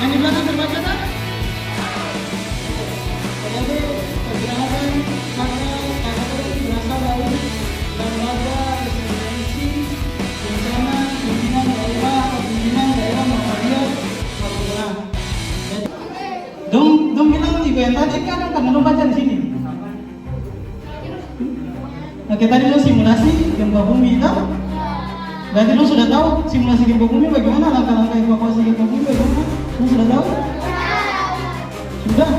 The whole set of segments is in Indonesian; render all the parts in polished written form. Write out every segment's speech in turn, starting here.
Yang di belakang terbaca tak? Jadi pergerakan kata berasal dari lembaga eksistensi bencana pimpinan daerah Muhammadiyah Papua. Jadi, dong bilang ibu yang tadi kan karena baca di sini. Nah, kita tadi simulasi gempa bumi itu. Berarti lo sudah tahu simulasi gempa bumi bagaimana, langkah-langkah evakuasi gempa bumi bagaimana? Lo sudah tahu? Sudah?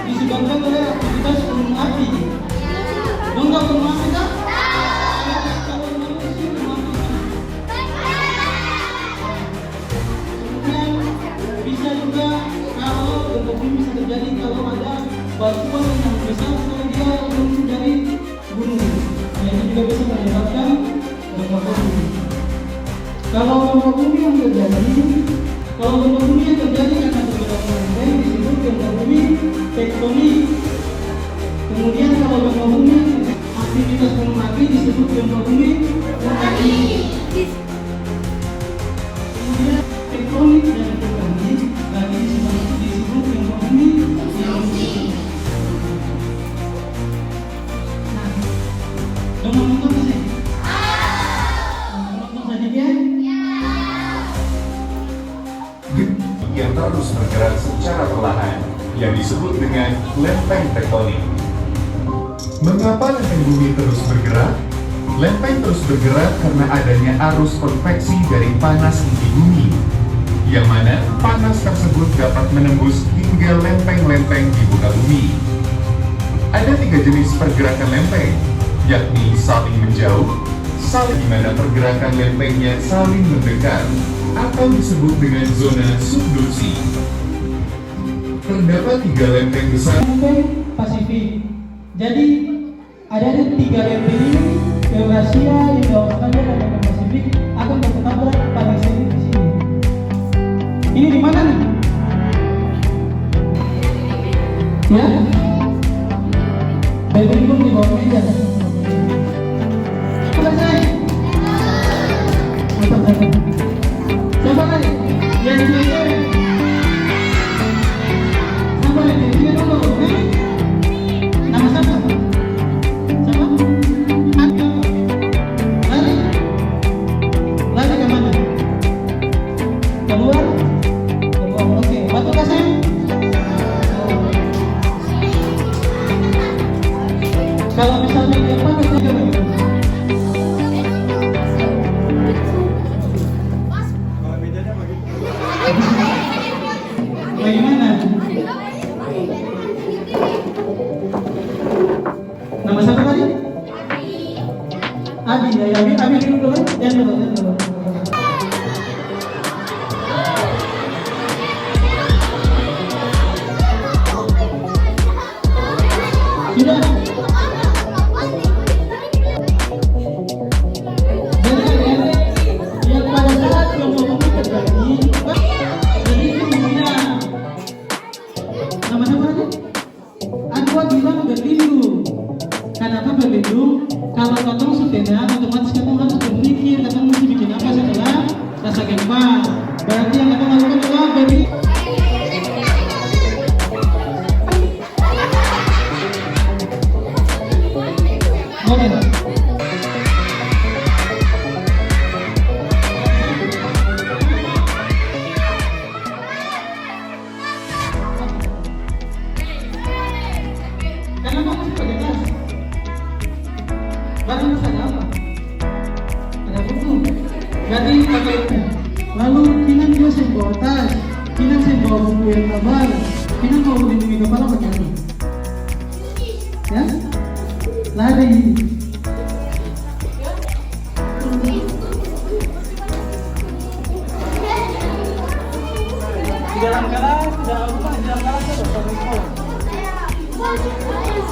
Disebabkan oleh aktivitas gunung api. Lo nggak gunung api kan? Kalau manusia gunung api kan? Kemudian bisa juga kalau gempa bumi bisa terjadi kalau ada batuan yang besar sekali dia turun dari gunung. Nah, ini juga bisa menyebabkan gempa bumi. Kalau gempa bumi yang terjadi karena pergerakan lempeng disebut gempa bumi tektonik. Kemudian kalau gempa bumi aktivitas gunung api disebut gempa bumi vulkanik. Kemudian tektonik dan vulkanik lagi disebut gempa bumi erupsi. Nah, nonton di sini. Nonton tadi ya? Yang terus bergerak secara perlahan yang disebut dengan lempeng tektonik. Mengapa lempeng bumi terus bergerak? Lempeng terus bergerak karena adanya arus konveksi dari panas inti bumi, yang mana panas tersebut dapat menembus hingga lempeng-lempeng di muka bumi. Ada 3 jenis pergerakan lempeng, yakni saling menjauh, saling di mana pergerakan lempengnya saling mendekat, atau disebut dengan zona subduksi. Terdapat 3 lempeng besar. Lempeng Pasifik. Jadi ada 3 lempeng ini, Eurasia, Indo-Australia, dan lempeng Pasifik akan bertabrak pada sini di sini. Ini di mana nih? Ya? Bedroom di bawah meja. Selesai. Mantap. Siapa lagi? Yang di sini. Siapa lagi? Sini dulu, oke? Nama siapa? Siapa? Lari ke mana? Keluar? Oke. Batu kasih? Kalau misalnya dia pakai juga begitu. Bagaimana? Nama siapa tadi? Abi. Abi dulu. Jangan dulu. Sudah. Yang pada saat gempa bumi terjadi, jadi intinya nama siapa tadi? Aku bilang berlindung. Kenapa berlindung? Kalau katong setengah, otomatis katong harus berpikir, katong mesti bikin apa setelah rasa gempa. Berarti yang katong lakukan adalah berlindung. Oke. Karena kamu pakai tas. Barang ada apa? Ada buku. Jadi pakai itu. Lalu Kinan juga saya bawa tas. Kinan saya bawa buku yang tebal. Kinan mau melindungi kepala pakai apa? Ya? Lari. Di dalam kelas, di dalam kelas ada sekolah.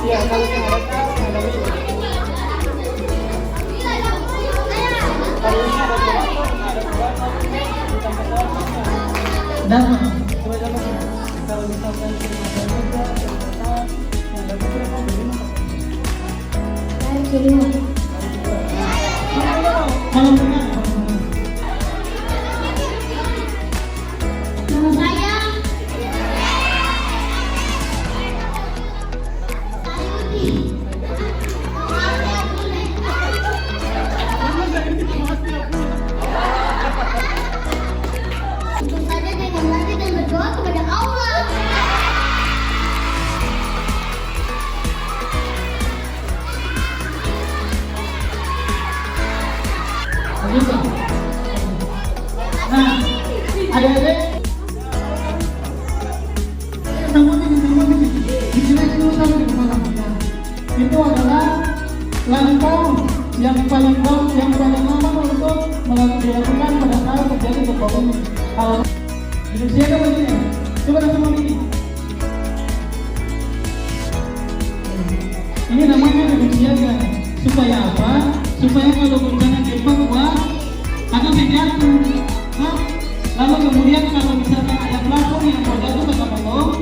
Ya, kalau mereka mengalami kalau ini ada dan kalau misalkan kalau Gitu. Nah, adik-adik, sama ini. Dijelek dulu sama di kepala kita. Itu adalah langkah yang paling lama untuk dilakukan pada saat terjadi gempa bumi. Kalau hidup siaga begini, coba semua ini. Ini namanya hidup siaga. Supaya apa? Supaya kalau bencana gempa kuat, atau jatuh. Nah, lalu kemudian kalau misalkan ada plafon yang mau jatuh ke bawah,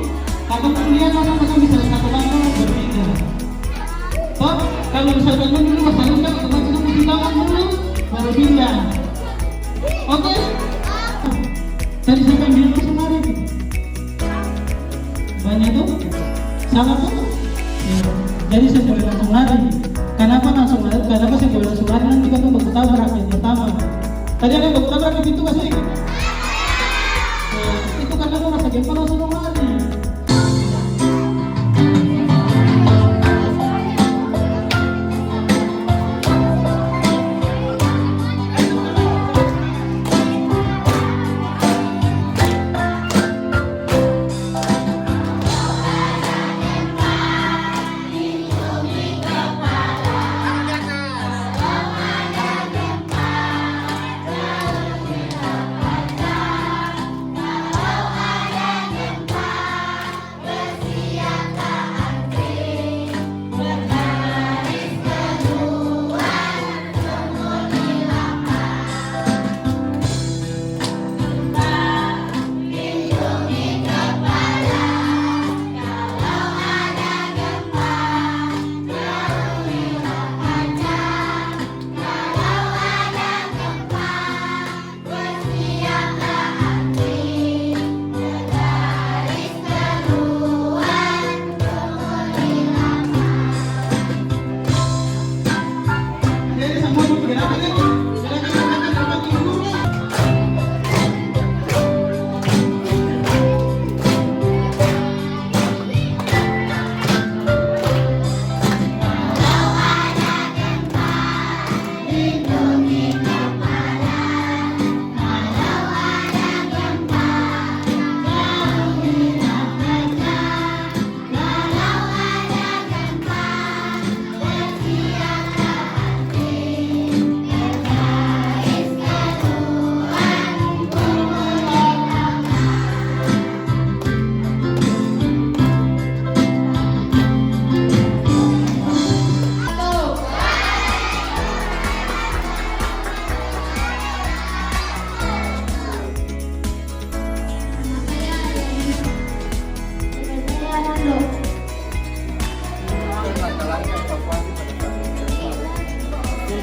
atau kemudian orang bisa satu langkah berpindah. Oh, kalau misalkan dulu masalah kan otomatis mesti tangan dulu baru pindah. Oke? Tadi sampai bilang kemarin banyak tuh salah tuh. Ya. Jadi saya boleh langsung lari. Kenapa langsung lari? Kenapa saya boleh langsung lari? Nanti kan baku tabrak yang pertama. Tadi ada baku tabrak di pintu nggak sih? Itu karena aku rasa gempa langsung lari.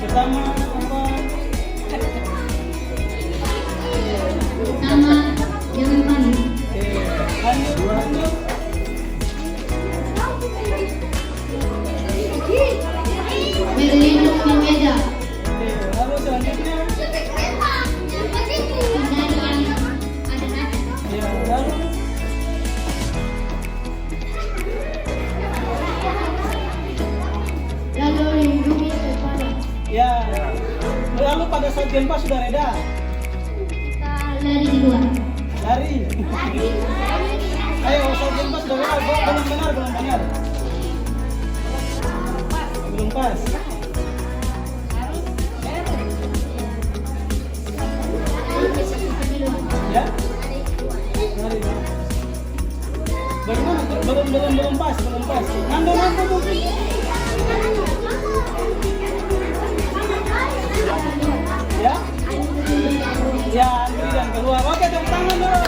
Pertama apa? Pertama, jangan panik. Lanjut. Berlindung di meja. Lalu selanjutnya. Hindari yang ada. Ya, lalu. Lalu lindungi kepala. Ya. Lalu pada saat gempa sudah reda. Kita lari di luar. Lari. Ayo, saat gempa sudah reda. Belum benar. Belum pas. Ya. Lari. Bagaimana? Belum pas. Nando mungkin. Ya? Ya, Andri dan keluar. Oke, tepuk tangan dong.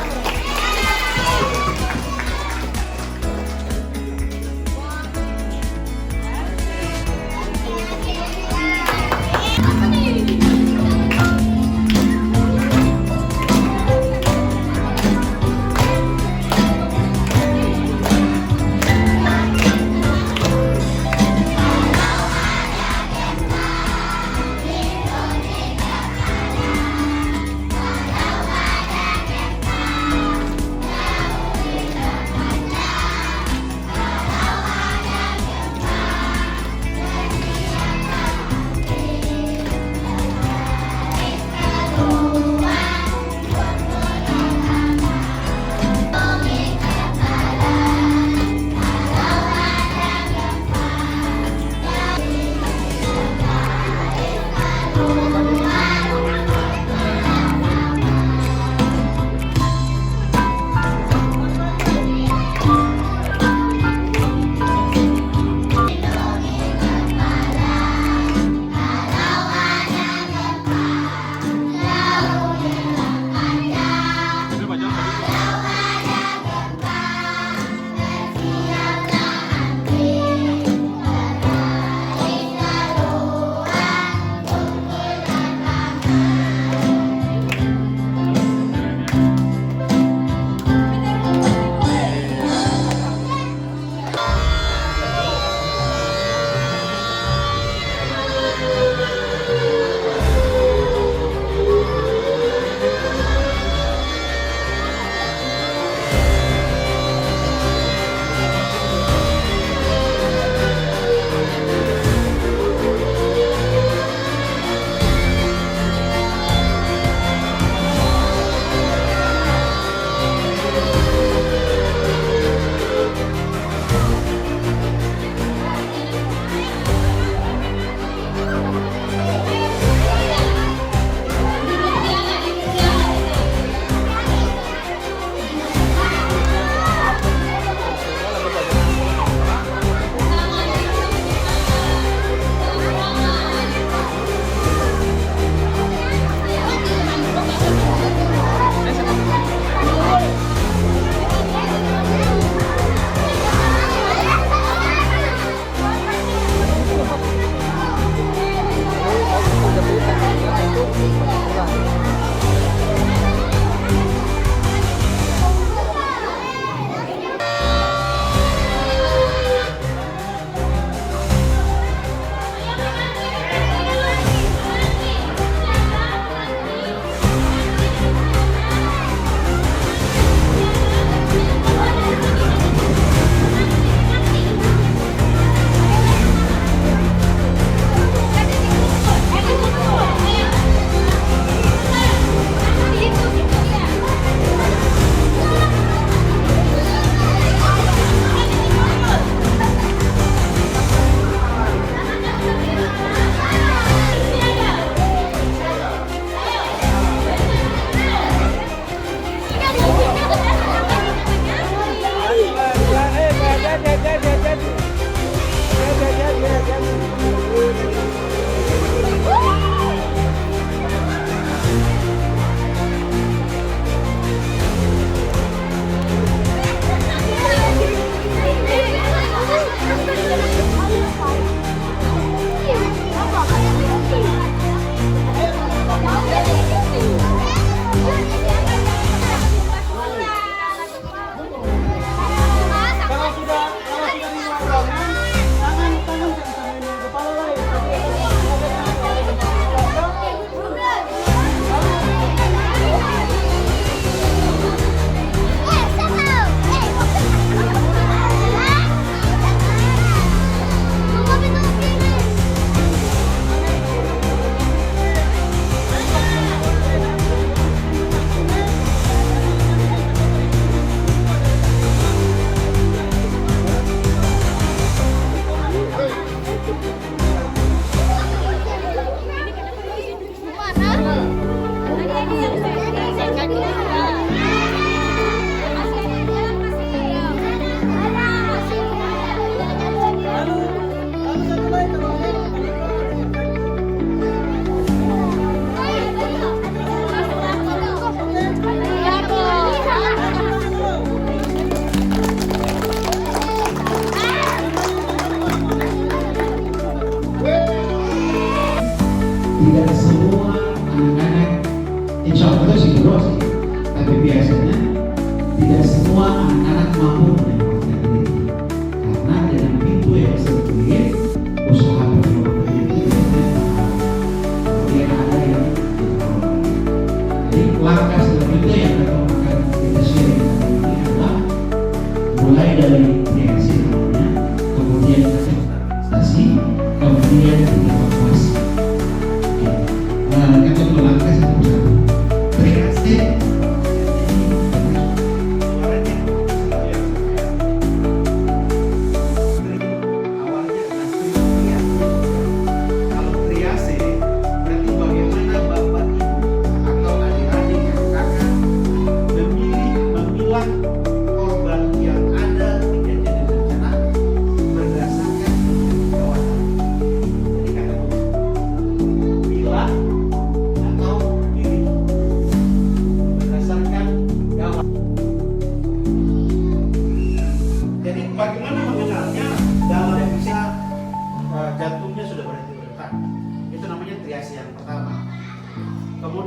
tidak semua anak-anak, insya Allah sih bro sih, tapi biasanya tidak semua anak-anak mampu menyelamatkan diri karena dengan pintu yang sempit usaha penyelamatkan itu kemudian ada yang ditolong. Jadi langkah selanjutnya yang akan kita share hari ini adalah mulai dari kreasi namanya, kemudian stasi, kemudian evakuasi. Kita melangkah satu persatu. Kreasi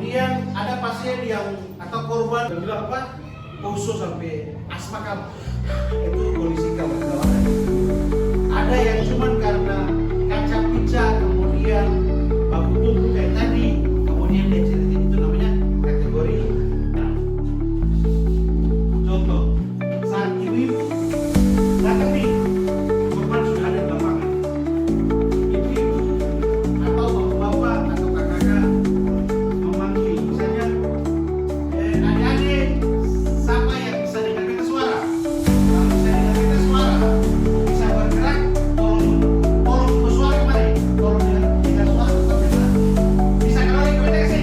Kemudian ada pasien yang atau korban yang bilang apa? Khusus sampai asma kamu. Itu kondisi kamu. Ada yang cuman karena kaca pizza, kemudian baku tubuh kayak tadi, kemudian density itu namanya kategori. Contoh, saat ibu-ibu datang nih, korban sudah ada di lapangan. Ibu-ibu atau bapak-bapak atau kakak-kakak memanggil, misalnya adik-adik, siapa yang bisa dengar kita suara? Kalau bisa dengar kita suara, bisa bergerak, tolong bersuara kemari, tolong dengar suara tetap dengar. Bisa keluar ke WTC,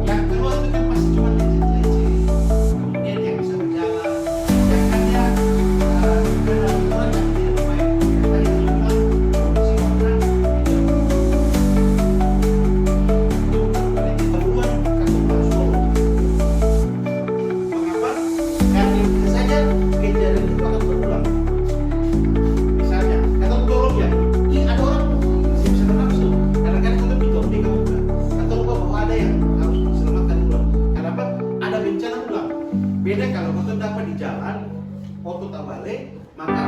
yang keluar itu kan pasti cuma lecet-lecet. Kemudian yang bisa berjalan, yang hanya dalam orang yang tidak baik. Tadi bilang kondisi orang itu keperluan ketumbuhan solo. Mengapa? Karena bisa saja kejadian itu akan berulang. Misalnya, kata tolong ya, ini ada orang masih bisa bernafsu. Kadang-kadang kita bingung dia kebuka. Kata lupa bahwa ada yang harus diselamatkan ulang. Kenapa? Ada bencana ulang. Beda kalau kita dapat di jalan, foto tak balik, maka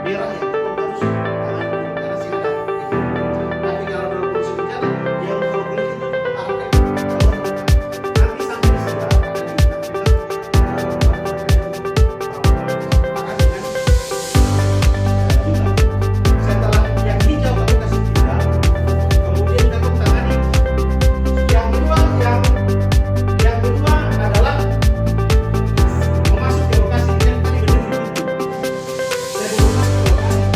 merah ya kita harus tangan karena sih ada. Tapi kalau dalam kondisi bencana, yang kalau polisi itu arahkan nanti sampai di sebelah akan setelah yang hijau baru kasih pindah, kemudian kita tangani. Yang kedua adalah memasuk ke lokasi yang tadi berdiri di pintu. Saya belum masuk ke lokasi,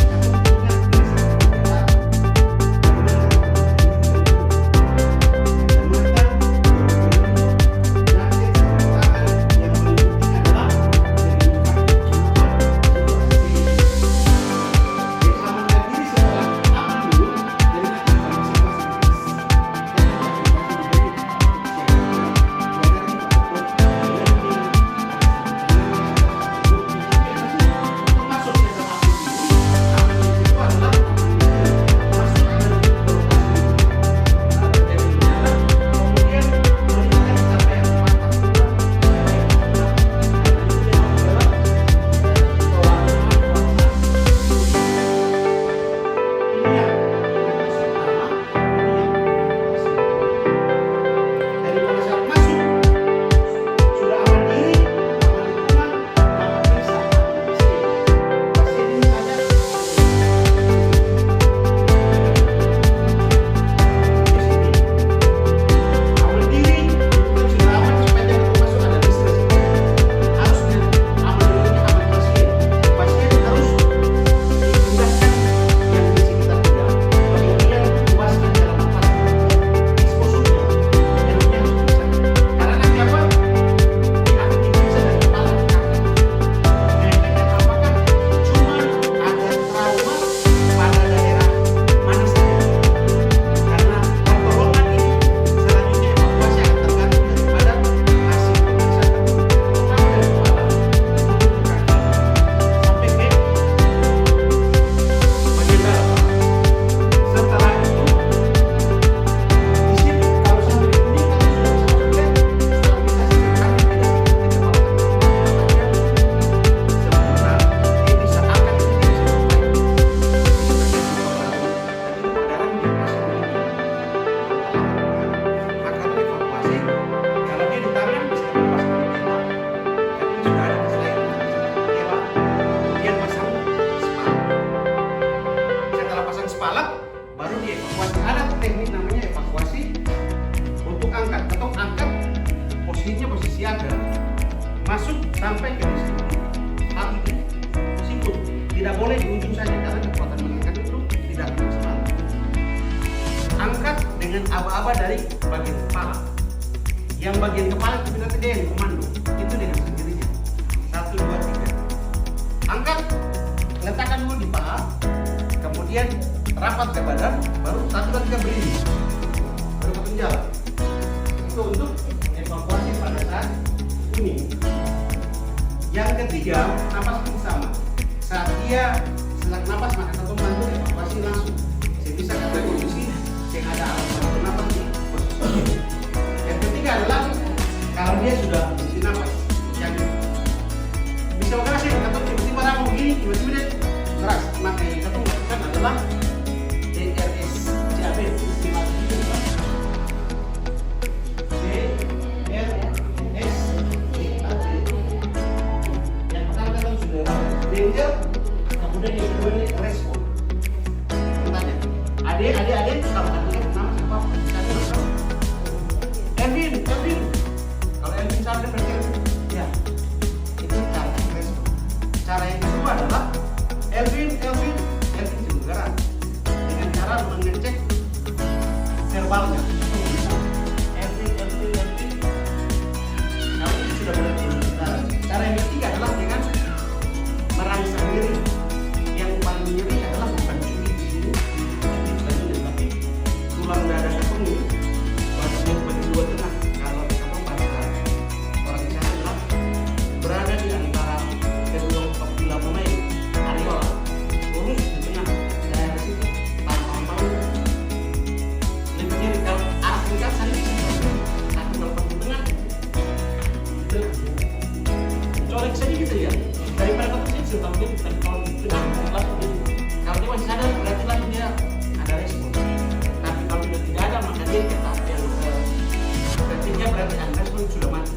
masuk sampai ke sini. Hal ini sikut tidak boleh di ujung saja karena kekuatan mengangkat itu tidak maksimal. Angkat dengan aba-aba dari bagian kepala. Yang bagian kepala itu nanti dia yang komando. Itu dengan sendirinya. 1, 2, 3. Angkat, letakkan dulu di paha, kemudian rapat ke badan, baru 1, 2, 3 berdiri. Baru ke penjara. Itu untuk evakuasi pada saat kuning. Yang ketiga, napas pun sama. Saat dia sesak napas, maka satu membantu evakuasi langsung. Saya bisa kata kondisi yang ada alat bantu napas di posisi. Yang ketiga dia sudah berhenti nafas. Yang bisa bergerak sih, atau tiba-tiba ramu begini, tiba-tiba dia keras. Maka yang kita lakukan adalah DRS CAB. Yang pertama kan sudah danger, kemudian yang kedua ini respon. Tanya, adik, kalau tadinya nama siapa? Elvin. Kalau Elvin sampai berarti ya itu cara respon. Cara yang kedua adalah Elvin bergerak dengan cara mengecek verbalnya. Elvin. Kalau itu sudah boleh bergerak. Cara yang ketiga adalah dengan merangsang diri. Yang paling nyeri adalah bukan cumi di sini, tapi tulang dada kantong ini, bagian kedua tengah. Kalau kantong bahasa orang Indonesia adalah berada di antara kedua papila pemain areola, lurus di tengah daerah situ, tanpa malu. Lebih nyeri kalau arah singkat saya ini tapi kalau di tengah itu colek saja gitu ya. Daripada kita sih sebabnya bukan kalau itu langsung kalau dia masih sadar berarti lagi dia ada respon. Tapi kalau dia tidak ada maka dia tetap yang ketiga berarti respon sudah mati.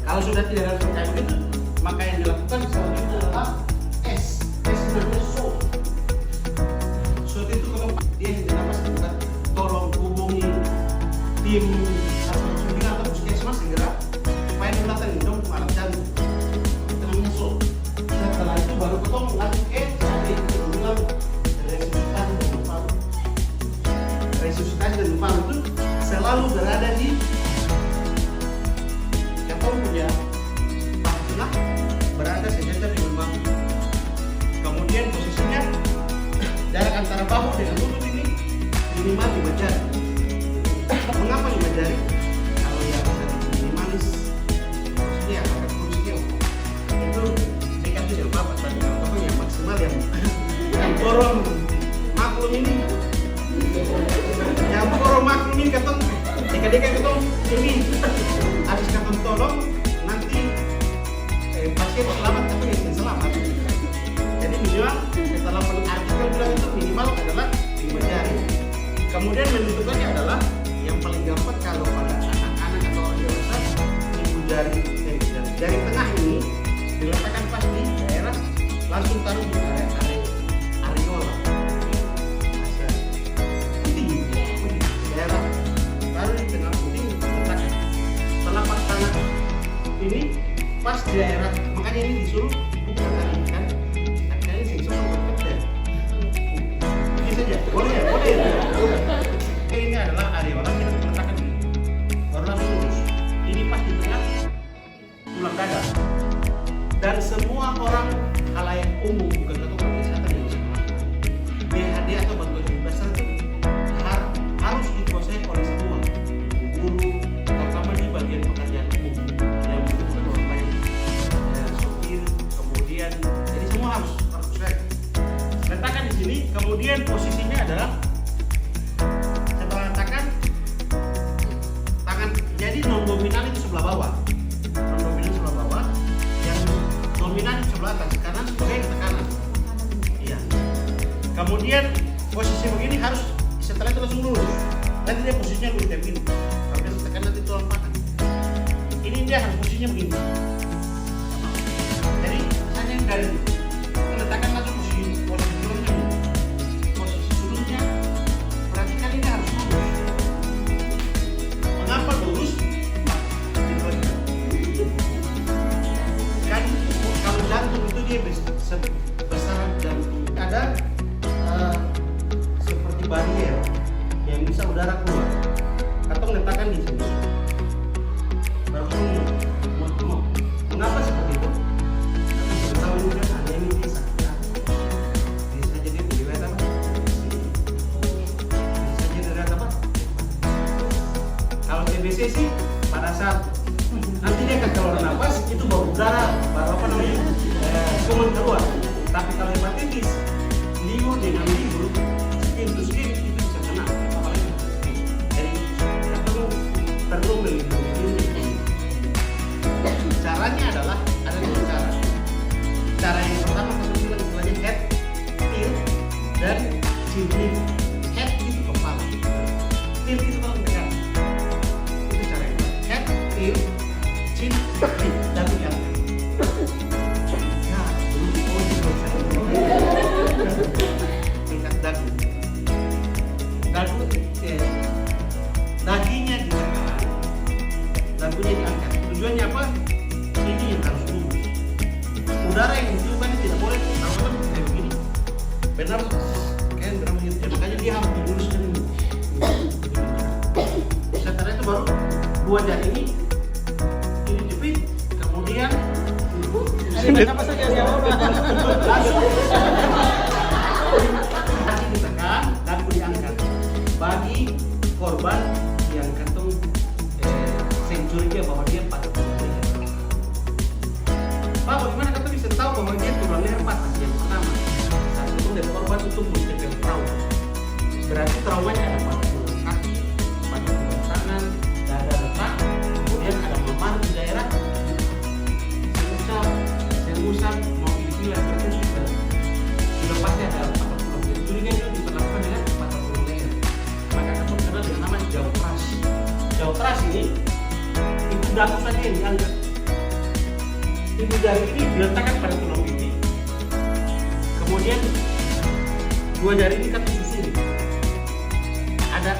Kalau sudah tidak ada respon kayak begitu maka yang dilakukan selanjutnya adalah S namanya SOT. SOT itu kalau dia yang dinamakan sebentar tolong hubungi tim 109 atau puskesmas segera supaya dilatih dong alat jantung. Setelah itu baru ketemu lanjut ke jadi bilang resusitasi dan paru itu selalu berada di kantong punya paha tengah, berada sejajar dengan bahu. Kemudian posisinya jarak antara bahu dengan lutut ini minimal 5 jari. Mengapa 5 jari? Kalau yang minimalis posisinya akan posisinya itu tidak apa-apa, tapi kalau yang maksimal yang korong maklum ini ketong deka-deka ketong ini habis ketong tolong nanti pasien selamat tapi yang selamat. Jadi minimal setelah artikel bilang itu minimal adalah 5 jari. Kemudian menentukannya adalah yang paling gampang kalau pada anak-anak atau orang dewasa ibu jari tengah ini diletakkan pas di daerah langsung taruh di areola. Puding daerah taruh di tengah puding letakkan telapak tangan ini pas di daerah, makanya ini disuruh dibuka tadi kan ini sensor berkepet ini saja boleh ini adalah areola kita letakkan ini baru langsung lurus ini pas di tengah tulang dada. Dan semua orang halayak umum bukan ketua kesehatan yang bisa melakukan BHD atau bantuan hidup dasar itu harus dikuasai oleh semua guru, terutama di bagian pekerjaan umum yang membutuhkan orang lain, sopir, kemudian jadi semua harus kuasai. Letakkan di sini, kemudian posisinya adalah setelah letakkan tangan jadi non dominan itu sebelah bawah. Dominan sebelah atas, kanan sebagai tekanan. Iya. Kemudian posisi begini harus setelah itu langsung lurus. Nanti dia posisinya lurus kayak begini. Kalau dia tekan nanti tulang paha. Ini dia harus posisinya begini. Jadi hanya dari letakkan langsung posisi tulangnya. Posisi sulutnya perhatikan ini harus lurus. Mengapa lurus? Kan kalau jantung itu dia besaran jantung ada seperti barier yang bisa udara keluar. Atau letakkan di sini. Baru mau. Mengapa seperti itu? Karena kita tahu ini kan ada ini bisa. Bisa jadi dilihat apa? Bisa jadi dilihat apa? Kalau TBC sih pada saat nanti dia akan keluar nafas itu baru udara baru apa namanya kuman keluar. Tapi kalau hepatitis liur dengan liur skin to skin itu bisa kena apalagi jadi perlu lebih tilt itu kalau tekan. Itu caranya. Head, tilt, chin, lift, dagu diangkat. Nah, angkat dagu. Dagu, daginya ditekan, dagunya diangkat. Tujuannya apa? Ini yang harus lurus. Udara yang ditiupkan tidak boleh kayak begini. Benar, kayak benar begitu. Makanya dia harus diluruskan dulu. Setelah itu baru dua jari ini jepit, kemudian Apa saja jawab? langsung kaki ditekan, dagu diangkat. Bagi korban yang kantung sensorinya bahwa dia patah tulang leher. Pak, bagaimana kita bisa tahu bahwa dia tulang leher patah? Yang pertama, saat itu dari korban itu multiple trauma. Berarti traumanya ada patah tulang kaki, patah tulang tangan, dada retak, kemudian ada memar di daerah semusam mau dibilang seperti itu. Sudah pasti ada patah tulang leher. Curiga itu diperlakukan dengan patah tulang leher. Maka kita kenal dengan nama jauh keras. Jauh keras ini itu dagu saja yang diangkat. Ibu jari ini diletakkan pada tulang pipi. Kemudian dua jari ini kan disusuri. Ada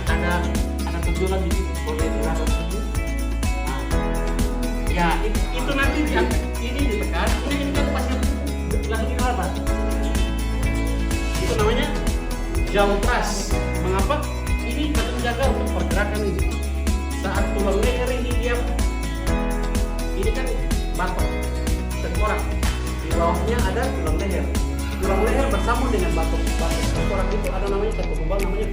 benjolan di situ, boleh diraba situ. Nah, ya itu nanti diangkat. Ini ditekan, ini kan pasti langsung diraba. Itu namanya jauh keras. Mengapa? Ini kita menjaga untuk pergerakan ini. Saat tulang leher ini dia, ini kan batok, tengkorak. Di bawahnya ada tulang leher. Tulang leher bersambung dengan batok tengkorak itu ada namanya satu lubang namanya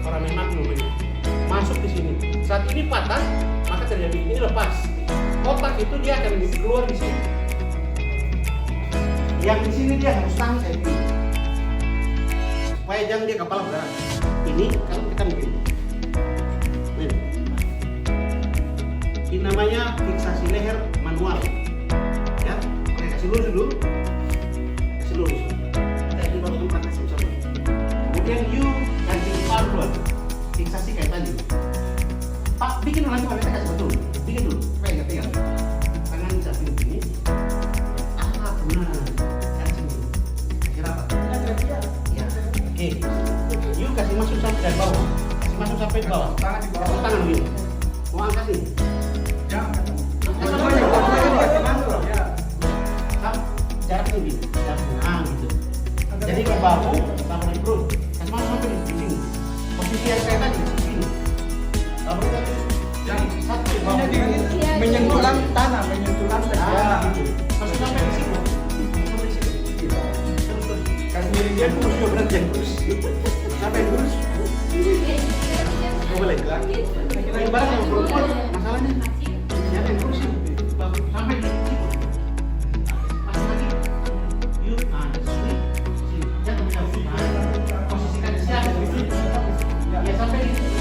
foramen magnum namanya. Masuk di sini. Saat ini patah, maka terjadi ini lepas. Otak itu dia akan keluar di sini. Yang di sini dia harus tahan kayak ini. Supaya jangan dia kepala bergerak. Ini kalau kita begini. Ini namanya fiksasi leher manual. Ya, oke, kasih lurus dulu. Kasih lurus. Ini baru tempat kasih sama. Kemudian you ganti kepala dulu. Fiksasi kayak tadi. Pak, bikin nanti wanita kasih betul. Bikin dulu. Supaya nggak pegang. Tangan bisa begini. Benar. Kasih dulu. Kira apa? Ya. Oke. You kasih masuk sampai dari bawah. Kasih masuk sampai di bawah. Tangan di bawah. Tangan begini. Mau angkat ini. Jarak ini, nah gitu. Jadi ke bahu, sampai di perut, kasih masuk sampai di sini. Posisi yang kayak tadi, ini. Lalu tadi, jadi satu di bawah. Menyentuh tanah, menyentuh lantai. Nah, gitu. Masuk sampai di sini. Sampai di sini. Terus. Kasih miring dia terus juga berat yang terus. Sampai terus. Boleh. Ini barang yang perempuan, masalahnya. Jangan yang kursi sampai di sini. Masuk lagi. Yuk, nah dari sini. Jangan jauh. Posisikan di sini. Ya sampai di sini.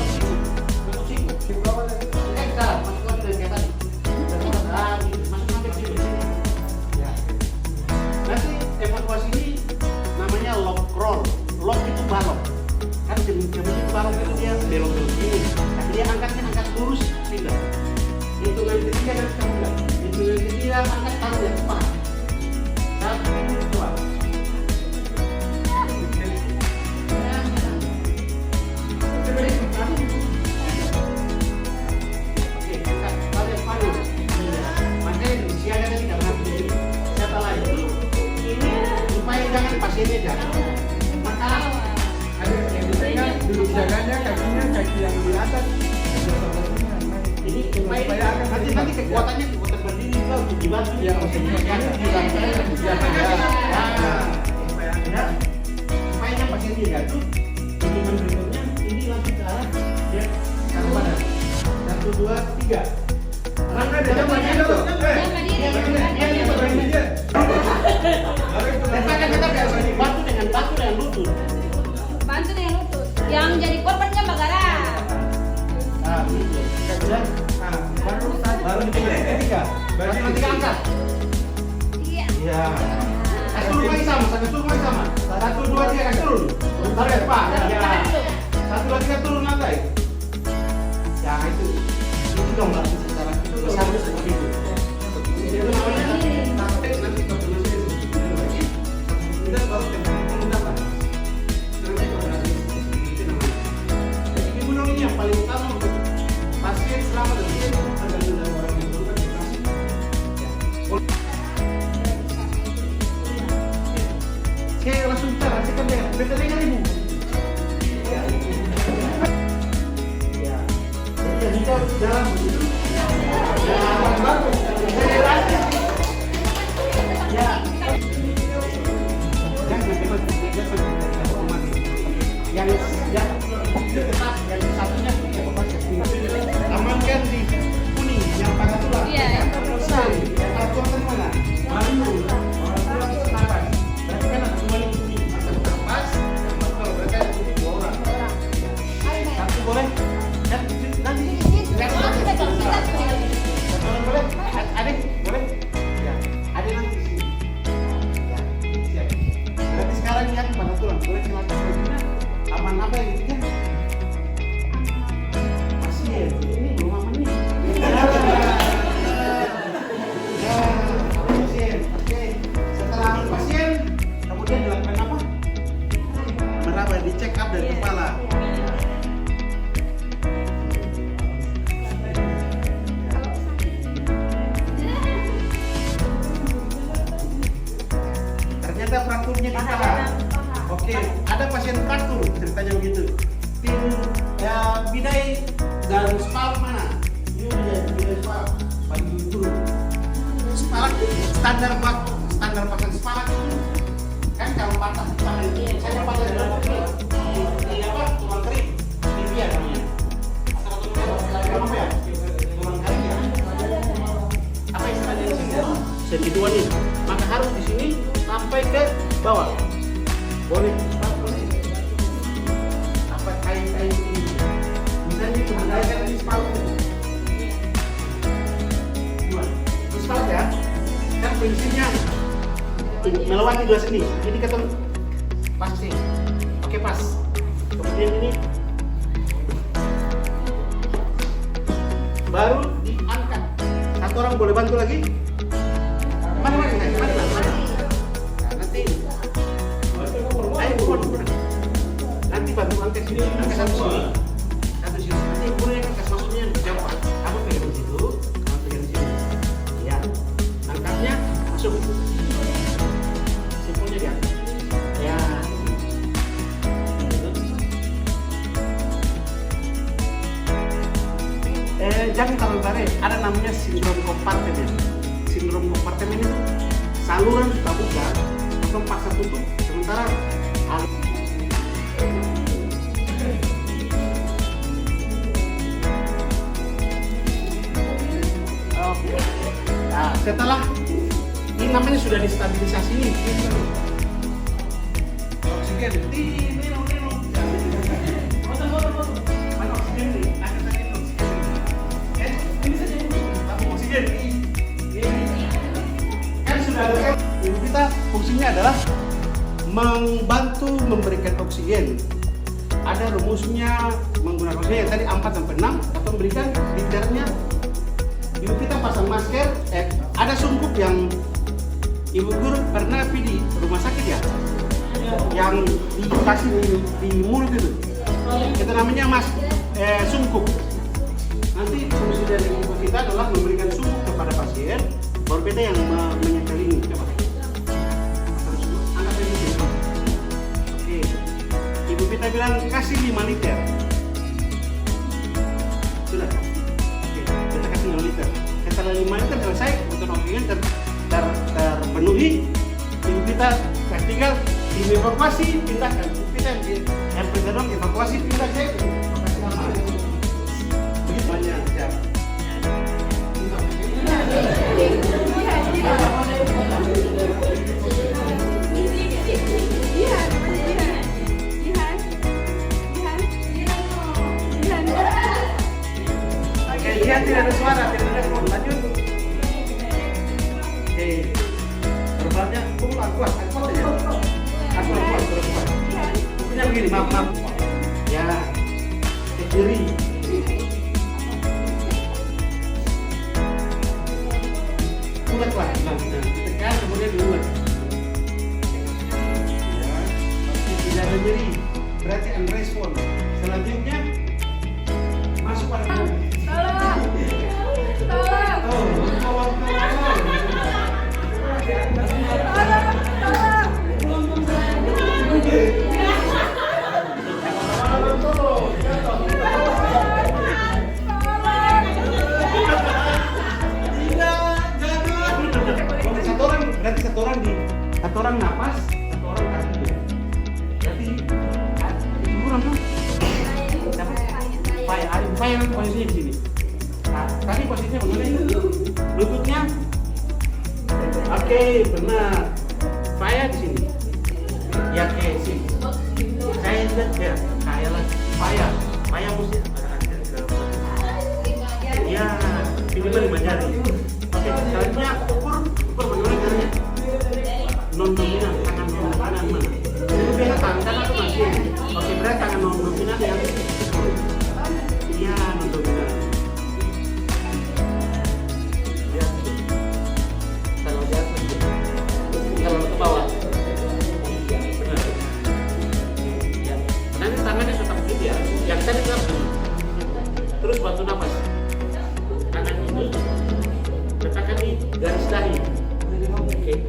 Masuk sini. Sekarang masuk lagi dari kayak tadi. Masuk sampai di sini. Ya. Nanti evaluasi ini namanya lock roll. Lock itu balok. Kan jenis balok itu dia belok-belok ini. Tapi dia angkat lurus pindah. Hitungan ketiga dan keempat. Hitungan ketiga angkat taruh yang depan. 1, 2. Oke, taruh yang paling. Makanya siaga tadi nggak berhenti. Setelah itu ini supaya jangan pasiennya jatuh. Maka Ada yang dipegang, duduk jaganya kakinya kaki yang di atas. ini supaya nanti kekuatan berdiri itu untuk dibantu Ya, maksudnya kan di lantai supaya yang pasiennya jatuh. Hitungan berikutnya ini langsung ke arah dia satu badan. 1, 2, 3. Langkah dalam badan itu. Letakkan kita bantu dengan lutut. Bantu dengan lutut. Yang jadi korbannya Bagara. Nah, begitu. Sudah. Baru ketiga. Baru ketiga angkat. Iya. Iya. Kasih turun lagi sama. 1, 2, 3 kasih turun. Taruh ya, Pak. Ya. 1, 2, 3 turun lantai. gambarkan secara besar seperti itu. Itu namanya praktek nanti koordinasi lagi. Kita baru pendapat. Namanya koordinasi itu namanya. Jadi ibu ini yang paling utama untuk pasien selama dan dia ada dalam orang yang berkonsultasi. Saya langsung bicara, saya kan dengar, beta dengar ibu. Ya, jadi kita dalam begitu. Ya, bagus. Ya. Yang satunya amankan di kuning yang pakai tulang. Iya, yang Nah, yang kartu yang mana? Malu. Orang senapan. Berarti kan ada dua nih kuning. Satu nafas, kalau mereka ada dua orang. Satu boleh. Dan nanti. Satu orang boleh. Adik boleh. Ya. Adik nanti sini. Ya. Siap. Berarti sekarang yang pada tulang boleh silakan bajunya. Aman apa yang ini? Pasien. Ini belum aman nih. Pasien. Oke. Setelah pasien, kemudian dilakukan apa? Meraba, di check up dari kepala. Ternyata frakturnya di kepala. Oke, ada pasien fraktur ceritanya begitu. Tim ya bidai dan spal mana? Ini bidai spal. Bagi itu spal standar pasien spal itu kan kalau patah tangan ini saya patah dalam ini apa tulang kering tibia namanya. Apa ya? Tulang kering ya. Apa istilahnya di sini? Senti dua nih. Maka harus di sini sampai ke bawah. Boleh apa kain-kain ini misalnya menggunakan di spal di spal ya kan prinsipnya melewati dua seni ini ketemu pas sini oke pas kemudian ini baru diangkat satu orang boleh bantu lagi mana nanti nanti bantu angkat sini, angkat satu sini, nanti kemudian angkat maksudnya jawab. Kamu pegang di situ, kamu pegang di sini. Ya, angkatnya masuk. Simpulnya dia. Ya. Jangan terlalu tarik. Ada namanya sindrom kompartemen. Sindrom kompartemen itu saluran sudah buka, atau paksa tutup. Sementara nah, setelah ini namanya sudah distabilisasi ini oksigen mana oksigen nih ini saja ini oksigen kan sudah ada ibu kita fungsinya adalah membantu memberikan oksigen. Ada rumusnya menggunakan oksigen yang tadi 4 sampai 6 atau memberikan liternya. Ibu kita pasang masker, ada sungkup yang ibu guru pernah di rumah sakit ya, yang dikasih di mulut itu namanya sungkup. Nanti fungsi dari ibu kita adalah memberikan sungkup kepada pasien, baru beda yang menyetel ini. Coba. Oke, ibu kita bilang kasih 5 liter. Sudah. Kita kasih 5 liter. Setelah 5 liter selesai, kebutuhan oksigen terpenuhi, ibu kita tinggal dievakuasi, pindahkan. Kita yang pertama evakuasi pindah ke lokasi aman. Begitu banyak ya. Lihat tidak ada suara, tidak ada respon. Lanjut. Oke. Berbaliknya, kuat saja. Kuat. Pokoknya begini, maaf. Ya, ke kiri. Hari saya nanti posisinya di sini. Nah, tadi posisinya bagaimana? Lututnya. Oke, benar. Saya di sini. Ya, oke, sih. Saya lihat ya, kayak lah. Saya mesti. Ya, minimal 5 jari. Oke, selanjutnya ukur bagaimana caranya? Non dominan, tangan non dominan mana? Itu biasa tangan kanan atau masih? Oke, berarti tangan non dominan yang iya non dominan. Ya, kalau jatuh, kalau ke bawah, benar. Ya, nanti tangannya tetap begitu ya. Yang tadi kan, terus bantu nafas. Tangan ini letakkan di garis dahi. Oke,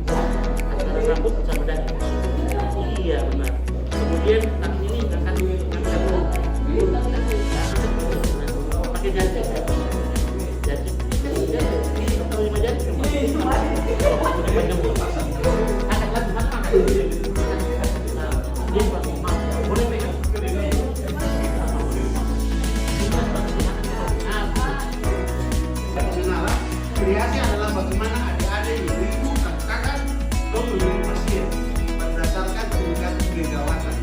antara rambut sama dahi. Iya benar. Kemudian tangan ini akan pakai jari. Jari. Atau 5 jari. Angkat lagi, boleh pegang. Kreasi adalah bagaimana adik-adik, ibu, kakak, menjadi pasien berdasarkan tingkat kegawatan.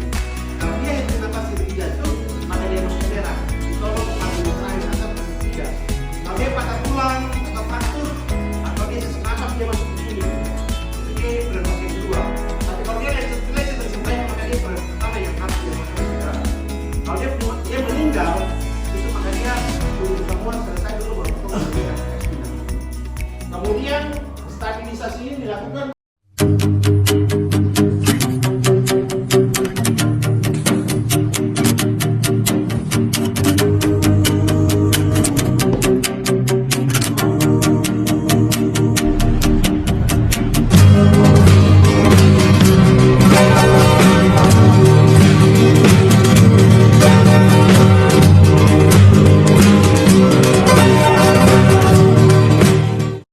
Kalau dia yang kena pasien jantung, maka dia masuk daerah. Ditolong administrasi atau tidak. Kalau dia patah tulang atau fraktur, atau dia sesak napas, dia masuk ke sini. Ini berat pasien kedua. Tapi kalau dia lecet tersampai, maka dia berat pertama yang harus dia masuk segera. Kalau dia meninggal, itu maka dia turun semua